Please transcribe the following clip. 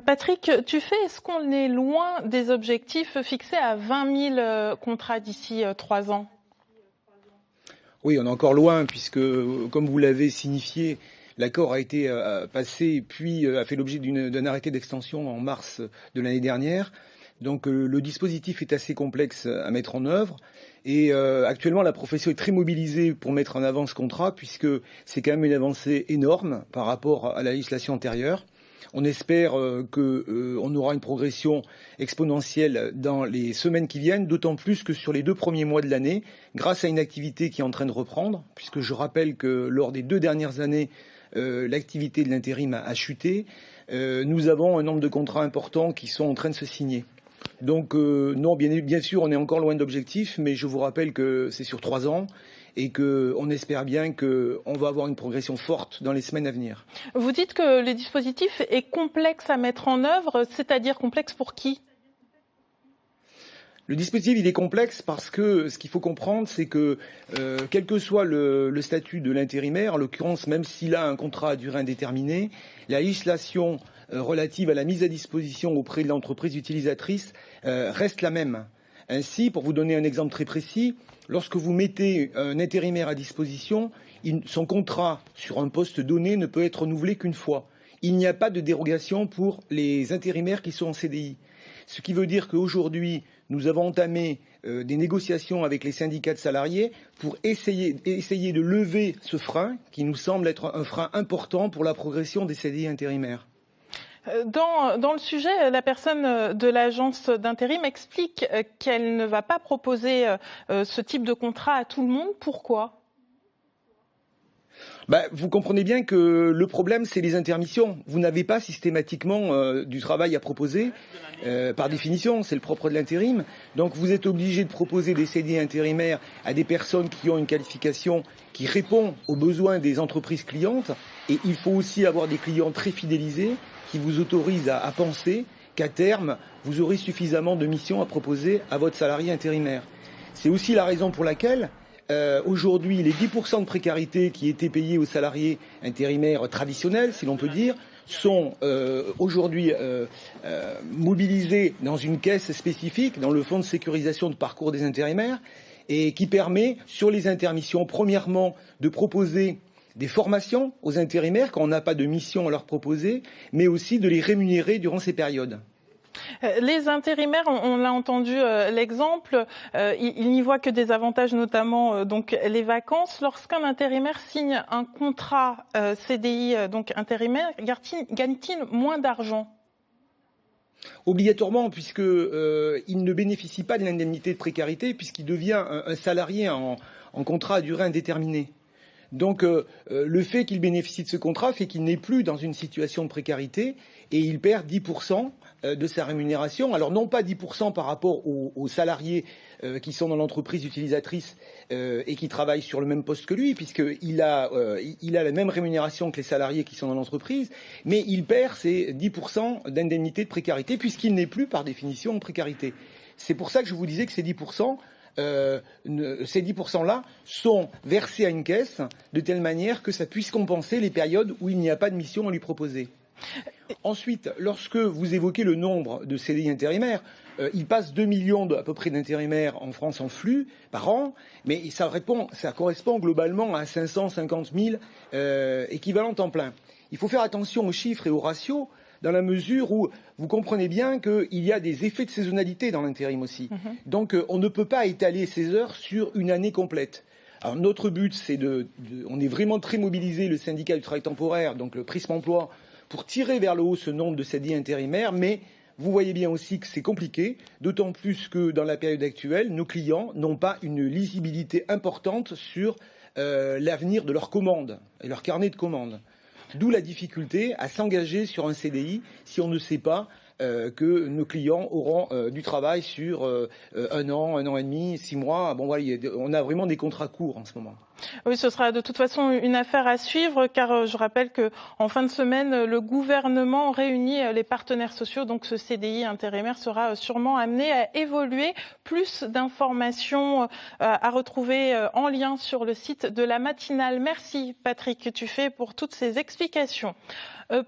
Patrick Tuffet, est-ce qu'on est loin des objectifs fixés à 20 000 contrats d'ici 3 ans? Oui, on est encore loin puisque, comme vous l'avez signifié, l'accord a été passé puis a fait l'objet d'un arrêté d'extension en mars de l'année dernière. Donc le dispositif est assez complexe à mettre en œuvre et actuellement la profession est très mobilisée pour mettre en avant ce contrat puisque c'est quand même une avancée énorme par rapport à la législation antérieure. On espère qu'on aura une progression exponentielle dans les semaines qui viennent, d'autant plus que sur les 2 premiers mois de l'année, grâce à une activité qui est en train de reprendre, puisque je rappelle que lors des 2 dernières années, l'activité de l'intérim a chuté, nous avons un nombre de contrats importants qui sont en train de se signer. Donc non, bien sûr, on est encore loin d'objectif, mais je vous rappelle que c'est sur 3 ans et qu'on espère bien qu'on va avoir une progression forte dans les semaines à venir. Vous dites que le dispositif est complexe à mettre en œuvre, c'est-à-dire complexe pour qui ? Le dispositif, il est complexe parce que ce qu'il faut comprendre, c'est que quel que soit le statut de l'intérimaire, en l'occurrence, même s'il a un contrat à durée indéterminée, la législation relative à la mise à disposition auprès de l'entreprise utilisatrice reste la même. Ainsi, pour vous donner un exemple très précis, lorsque vous mettez un intérimaire à disposition, son contrat sur un poste donné ne peut être renouvelé qu'une fois. Il n'y a pas de dérogation pour les intérimaires qui sont en CDI. Ce qui veut dire qu'aujourd'hui, nous avons entamé des négociations avec les syndicats de salariés pour essayer de lever ce frein qui nous semble être un frein important pour la progression des CDI intérimaires. Dans le sujet, la personne de l'agence d'intérim explique qu'elle ne va pas proposer ce type de contrat à tout le monde. Pourquoi ? Vous comprenez bien que le problème, c'est les intermissions. Vous n'avez pas systématiquement du travail à proposer. Par définition, c'est le propre de l'intérim. Donc vous êtes obligé de proposer des CDI intérimaires à des personnes qui ont une qualification qui répond aux besoins des entreprises clientes. Et il faut aussi avoir des clients très fidélisés qui vous autorisent à penser qu'à terme, vous aurez suffisamment de missions à proposer à votre salarié intérimaire. C'est aussi la raison pour laquelle aujourd'hui, les 10% de précarité qui étaient payés aux salariés intérimaires traditionnels, si l'on peut dire, sont aujourd'hui mobilisés dans une caisse spécifique, dans le fonds de sécurisation de parcours des intérimaires, et qui permet, sur les intermissions, premièrement, de proposer des formations aux intérimaires quand on n'a pas de mission à leur proposer, mais aussi de les rémunérer durant ces périodes. Les intérimaires, on l'a entendu l'exemple, ils n'y voient que des avantages, notamment donc les vacances. Lorsqu'un intérimaire signe un contrat CDI, donc intérimaire, gagne-t-il moins d'argent ? Obligatoirement, puisque il ne bénéficie pas de l'indemnité de précarité, puisqu'il devient un salarié en contrat à durée indéterminée. Donc le fait qu'il bénéficie de ce contrat fait qu'il n'est plus dans une situation de précarité et il perd 10% de sa rémunération. Alors non pas 10% par rapport aux salariés qui sont dans l'entreprise utilisatrice et qui travaillent sur le même poste que lui, puisqu'il a la même rémunération que les salariés qui sont dans l'entreprise, mais il perd ses 10% d'indemnité de précarité puisqu'il n'est plus par définition en précarité. C'est pour ça que je vous disais que ces 10%, ces 10%-là sont versés à une caisse de telle manière que ça puisse compenser les périodes où il n'y a pas de mission à lui proposer. Ensuite, lorsque vous évoquez le nombre de CDI intérimaires, il passe 2 millions à peu près d'intérimaires en France en flux par an, mais ça correspond globalement à 550 000 équivalents temps plein. Il faut faire attention aux chiffres et aux ratios, dans la mesure où vous comprenez bien qu'il y a des effets de saisonnalité dans l'intérim aussi. Donc on ne peut pas étaler ces heures sur une année complète. Alors notre but, c'est on est vraiment très mobilisé, le syndicat du travail temporaire, donc le Prisme Emploi, pour tirer vers le haut ce nombre de CDI intérimaires, mais vous voyez bien aussi que c'est compliqué, d'autant plus que dans la période actuelle, nos clients n'ont pas une lisibilité importante sur l'avenir de leurs commandes et leur carnet de commandes. D'où la difficulté à s'engager sur un CDI si on ne sait pas que nos clients auront du travail sur 1 an et demi, 6 mois. Bon voilà, on a vraiment des contrats courts en ce moment. Oui, ce sera de toute façon une affaire à suivre, car je rappelle qu'en fin de semaine, le gouvernement réunit les partenaires sociaux, donc ce CDI intérimaire sera sûrement amené à évoluer. Plus d'informations à retrouver en lien sur le site de la matinale. Merci Patrick Tuffet pour toutes ces explications.